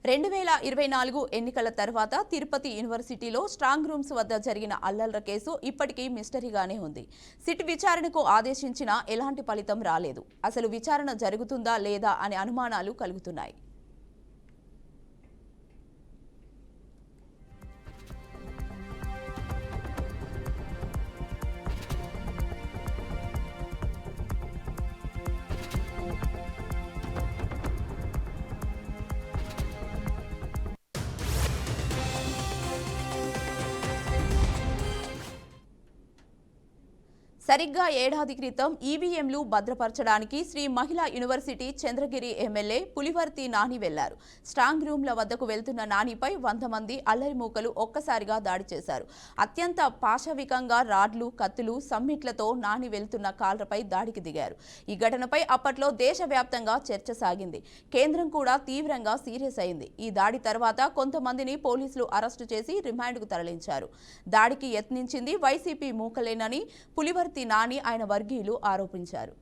2024 ఎన్నికల తర్వాత తిరుపతి యూనివర్సిటీలో స్ట్రాంగ్ రూమ్స్ వద్ద జరిగిన అల్లర్ల కేసు ఇప్పటికీ మిస్టరీగానే ఉంది. సిట్ విచారణకు ఆదేశించినా ఎలాంటి ఫలితం రాలేదు. అసలు విచారణ జరుగుతుందా లేదా అనే అనుమానాలు కలుగుతున్నాయి. సరిగ్గా ఏడాది క్రితం ఈవీఎంలు భద్రపరచడానికి శ్రీ మహిళా యూనివర్సిటీ చంద్రగిరి ఎమ్మెల్యే పులివర్తి నాని వెళ్లారు. స్ట్రాంగ్ రూమ్ల వద్దకు వెళ్తున్న నానిపై 100 మంది అల్లరి మూకలు ఒక్కసారిగా దాడి చేశారు. అత్యంత పాశవికంగా రాడ్లు, కత్తులు, సమ్మిట్లతో నాని వెళ్తున్న కాళ్లపై దాడికి దిగారు. ఈ ఘటనపై అప్పట్లో దేశవ్యాప్తంగా చర్చ సాగింది. కేంద్రం కూడా తీవ్రంగా సీరియస్ అయింది. ఈ దాడి తర్వాత కొంతమందిని పోలీసులు అరెస్టు చేసి రిమాండ్కు తరలించారు. దాడికి యత్నించింది వైసీపీ మూకలేనని పులివర్తి నాని ఆయన వర్గీయులు ఆరోపించారు.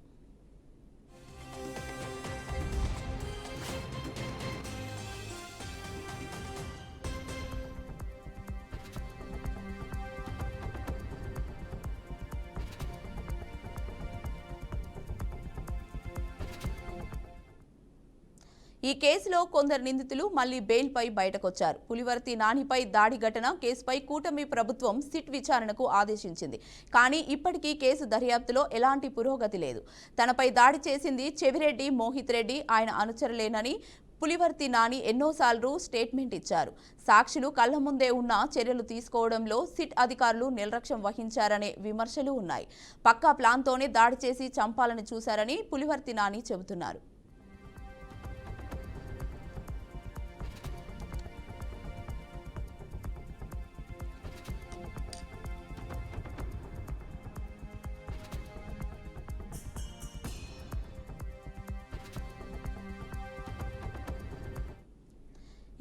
ఈ కేసులో కొందరు నిందితులు మళ్లీ బెయిల్పై బయటకొచ్చారు. పులివర్తి నానిపై దాడి ఘటన కేసుపై కూటమి ప్రభుత్వం సిట్ విచారణకు ఆదేశించింది. కానీ ఇప్పటికీ కేసు దర్యాప్తులో ఎలాంటి పురోగతి లేదు. తనపై దాడి చేసింది చెవిరెడ్డి మోహిత్ రెడ్డి, ఆయన అనుచరులేనని పులివర్తి నాని ఎన్నోసార్లు స్టేట్మెంట్ ఇచ్చారు. సాక్షులు కళ్ల ముందే ఉన్న చర్యలు తీసుకోవడంలో సిట్ అధికారులు నిర్లక్ష్యం వహించారనే విమర్శలు ఉన్నాయి. పక్కా ప్లాన్తోనే దాడి చేసి చంపాలని చూశారని పులివర్తి నాని చెబుతున్నారు.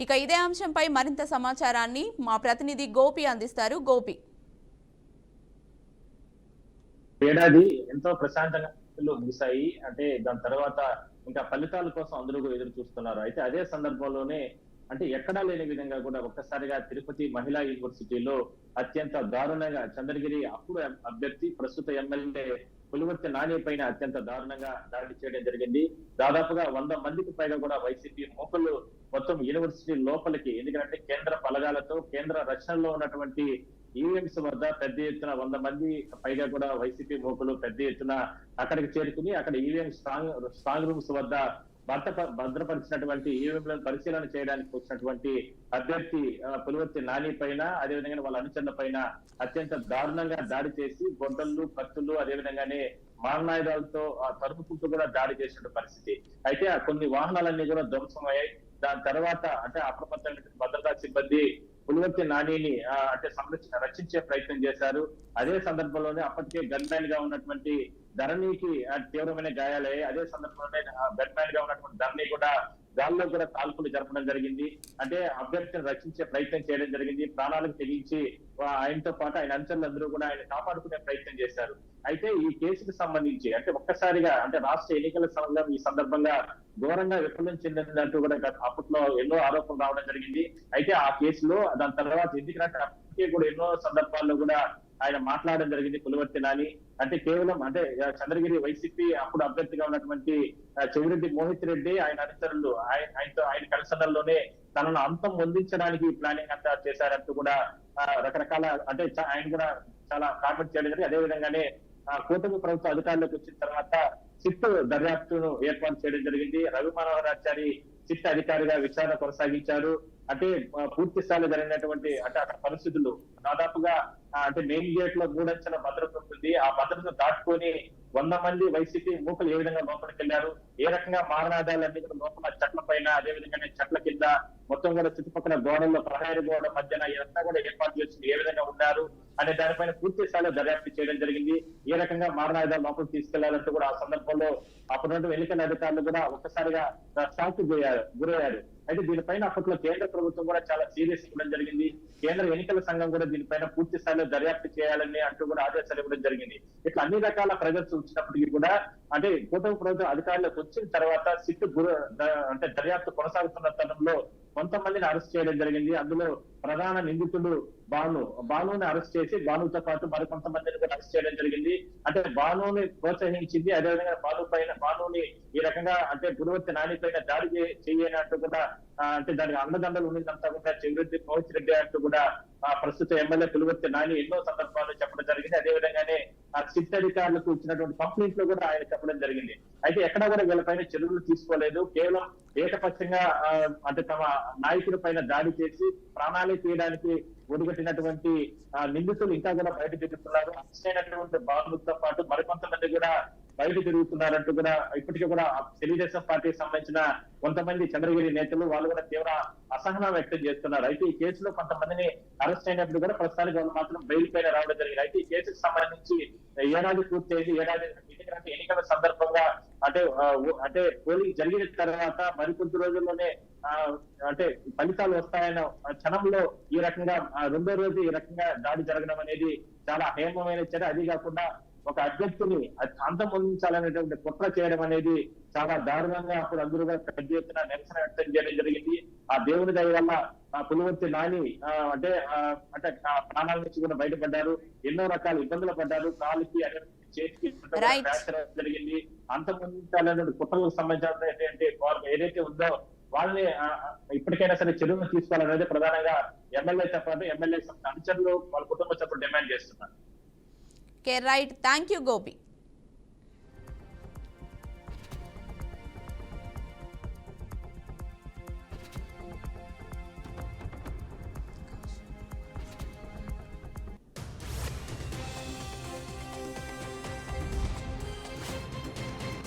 ఇక ఇదే అంశంపై మరింత సమాచారాన్ని మా ప్రతినిధి గోపి అందిస్తారు. గోపి, ఏడాది ఎంతో ప్రశాంతంగా ముగిశాయి. అంటే దాని తర్వాత ఇంకా ఫలితాల కోసం అందరూ ఎదురు చూస్తున్నారు. అయితే అదే సందర్భంలోనే అంటే ఎక్కడా లేని విధంగా కూడా ఒక్కసారిగా తిరుపతి మహిళా యూనివర్సిటీలో అత్యంత దారుణంగా చంద్రగిరి అప్పుడు అభ్యర్థి ప్రస్తుత ఎమ్మెల్యే పులివర్తి నాని పైన అత్యంత దారుణంగా దాడి చేయడం జరిగింది. దాదాపుగా 100 మందికి పైగా కూడా వైసీపీ మూకలు మొత్తం యూనివర్సిటీ లోపలికి, ఎందుకంటే కేంద్ర బలగాలతో కేంద్ర రక్షణలో ఉన్నటువంటి ఈవీఎంస్ వద్ద పెద్ద ఎత్తున 100 మంది పైగా కూడా వైసీపీ మూకలు పెద్ద ఎత్తున అక్కడికి చేరుకుని అక్కడ ఈవీఎం స్ట్రాంగ్ రూమ్స్ వద్ద భద్రపరిచినటువంటి ఈవీఎంలను పరిశీలన చేయడానికి వచ్చినటువంటి అభ్యర్థి పులివర్తి నాని పైన, అదేవిధంగా వాళ్ళ అనుచరుల పైన అత్యంత దారుణంగా దాడి చేసి గొడ్డళ్ళు, కత్తులు, అదేవిధంగానే మారణాయుధాలతో తరుముకుంటూ కూడా దాడి చేసిన పరిస్థితి. అయితే ఆ కొన్ని వాహనాలన్నీ కూడా ధ్వంసమయ్యాయి. దాని తర్వాత అంటే అప్రమత్తమైన భద్రతా సిబ్బంది పులివర్తి నానిని అంటే రక్షించే ప్రయత్నం చేశారు. అదే సందర్భంలోనే అప్పటికే గన్ మ్యాన్ గా ఉన్నటువంటి ధరణికి తీవ్రమైన గాయాలయ్యాయి. అదే సందర్భంలోనే గన్ మ్యాన్ గా ఉన్నటువంటి ధరణి కూడా గాల్లో కూడా కాల్పులు జరపడం జరిగింది. అంటే అభ్యర్థిని రక్షించే ప్రయత్నం చేయడం జరిగింది. ప్రాణాలకు తెగించి ఆయనతో పాటు ఆయన అనుచరులందరూ కూడా ఆయన కాపాడుకునే ప్రయత్నం చేశారు. అయితే ఈ కేసుకు సంబంధించి అంటే ఒక్కసారిగా అంటే రాష్ట్ర ఎన్నికల సంఘం ఈ సందర్భంగా ఘోరంగా విఫలం చెందిందంటూ కూడా అప్పట్లో ఎన్నో ఆరోపణలు రావడం జరిగింది. అయితే ఆ కేసులో దాని తర్వాత ఎన్నికలంటే అప్పటికే కూడా ఎన్నో సందర్భాల్లో కూడా ఆయన మాట్లాడడం జరిగింది పులివర్తి నాని. అంటే కేవలం అంటే చంద్రగిరి వైసీపీ అప్పుడు అభ్యర్థిగా ఉన్నటువంటి చెవిరెడ్డి మోహిత్ రెడ్డి, ఆయన అనుచరులు ఆయన కలసనల్లోనే తనను అంతం పొందించడానికి ప్లానింగ్ అంతా చేశారంటూ కూడా రకరకాల అంటే ఆయన కూడా చాలా కామెంట్ చేయడం జరిగింది. అదే విధంగానే కూటమి ప్రభుత్వ అధికారులకు వచ్చిన తర్వాత సిట్ దర్యాప్తును ఏర్పాటు చేయడం జరిగింది. రవి మనోహరాచారి సిట్ అధికారిగా విచారణ కొనసాగించారు. అంటే పూర్తి స్థాయిలో జరిగినటువంటి అంటే అక్కడ పరిస్థితులు దాదాపుగా అంటే మెయిన్ గేట్ లో 3 అంచెల భద్రత ఉంటుంది. ఆ భద్రతను దాటుకొని 100 మంది వైసీపీ మూకలు ఏ విధంగా లోపలికి వెళ్లారు, ఏ రకంగా మారణాదాలన్నీ కూడా లోపల చెట్ల పైన, అదే విధంగా చెట్ల కింద మొత్తం కూడా చుట్టుపక్కల గోడల్లో ప్రహరీ గోడ మధ్యన ఇదంతా కూడా ఏర్పాటు చేసి ఏ విధంగా ఉన్నారు అనే దానిపైన పూర్తి స్థాయిలో దర్యాప్తు చేయడం జరిగింది. ఏ రకంగా మారణాయుధాలు లోపలికి తీసుకెళ్లాలంటూ కూడా ఆ సందర్భంలో అప్పుడు ఎన్నికల అధికారులు కూడా ఒక్కసారిగా షాక్ గురయ్యారు. అయితే దీనిపైన అప్పట్లో కేంద్ర ప్రభుత్వం కూడా చాలా సీరియస్ ఇవ్వడం జరిగింది. కేంద్ర ఎన్నికల సంఘం కూడా దీనిపైన పూర్తి స్థాయిలో దర్యాప్తు చేయాలని అంటూ కూడా ఆదేశాలు ఇవ్వడం జరిగింది. ఇట్లా అన్ని రకాల ప్రెజర్స్ వచ్చినప్పటికీ కూడా అంటే కూటమి ప్రభుత్వం అధికారులకు వచ్చిన తర్వాత సిట్ అంటే దర్యాప్తు కొనసాగుతున్న తరుణంలో కొంతమందిని అరెస్ట్ చేయడం జరిగింది. అందులో ప్రధాన నిందితుడు బానుని అరెస్ట్ చేసి బానుతో పాటు మరికొంతమందిని కూడా అరెస్ట్ చేయడం జరిగింది. అంటే బానుని ప్రోత్సహించింది, అదేవిధంగా బానుని ఈ రకంగా అంటే పులివర్తి నాని పైన దాడి చేయనట్టు కూడా అంటే దానికి అండదండలు ఉన్నదంతా కూడా చెవిరెడ్డి పవన్ రెడ్డి అంటూ కూడా ప్రస్తుత ఎమ్మెల్యే పులివర్తి నాని ఎన్నో సందర్భాల్లో చెప్పడం జరిగింది. అదే విధంగానే ఆ సిట్ అధికారులకు ఇచ్చినటువంటి కంప్లైంట్ లో కూడా ఆయన చెప్పడం జరిగింది. అయితే ఎక్కడా కూడా వీళ్ళపైన చర్యలు తీసుకోలేదు. కేవలం ఏకపక్షంగా అంటే తమ నాయకుడి పైన దాడి చేసి ప్రాణాలు తీయడానికి ఒడిగట్టినటువంటి నిందితులు ఇంకా కూడా బయట తిరుగుతున్నారు. అరెస్ట్ అయినటువంటి బాబులతో పాటు మరికొంతమంది కూడా బయట తిరుగుతున్నారంటూ కూడా ఇప్పటికీ కూడా తెలుగుదేశం పార్టీకి సంబంధించిన కొంతమంది చంద్రగిరి నేతలు వాళ్ళు కూడా తీవ్ర అసహనం వ్యక్తం చేస్తున్నారు. అయితే ఈ కేసులో కొంతమందిని అరెస్ట్ అయినప్పుడు కూడా ప్రస్తుతానికి వాళ్ళు మాత్రం బెయిల్ పైన రావడం జరిగింది. అయితే ఈ కేసుకు సంబంధించి ఏడాది పూర్తయింది. ఎన్నికల సందర్భంగా అంటే పోలింగ్ జరిగిన తర్వాత మరికొద్ది రోజుల్లోనే అంటే ఫలితాలు వస్తాయన్న క్షణంలో ఈ రకంగా రెండో రోజు ఈ రకంగా దాడి జరగడం అనేది చాలా హేమమైన చర్య. అది కాకుండా ఒక అభ్యర్థిని అంతమొందించాలనేటువంటి కుట్ర చేయడం అనేది చాలా దారుణంగా అప్పుడు అందరూ పెద్ద ఎత్తున నిరసన వ్యక్తం చేయడం జరిగింది. ఆ దేవుని దయ వల్ల పులివర్తి నాని అంటే ప్రాణాల నుంచి కూడా బయటపడ్డారు. ఎన్నో రకాల ఇబ్బందులు పడ్డారు. కాలుకి చేతికి జరిగింది. అంతమొందించాలనే కుట్రలకు సంబంధించిన ఏదైతే ఉందో వాళ్ళని ఇప్పటికైనా సరే చర్యలు తీసుకోవాలనేది ప్రధానంగా ఎమ్మెల్యేతో పాటు ఎమ్మెల్యే అనుచరులు వాళ్ళ కుటుంబ సభ్యులు డిమాండ్ చేస్తున్నారు. Right, thank you Gopi.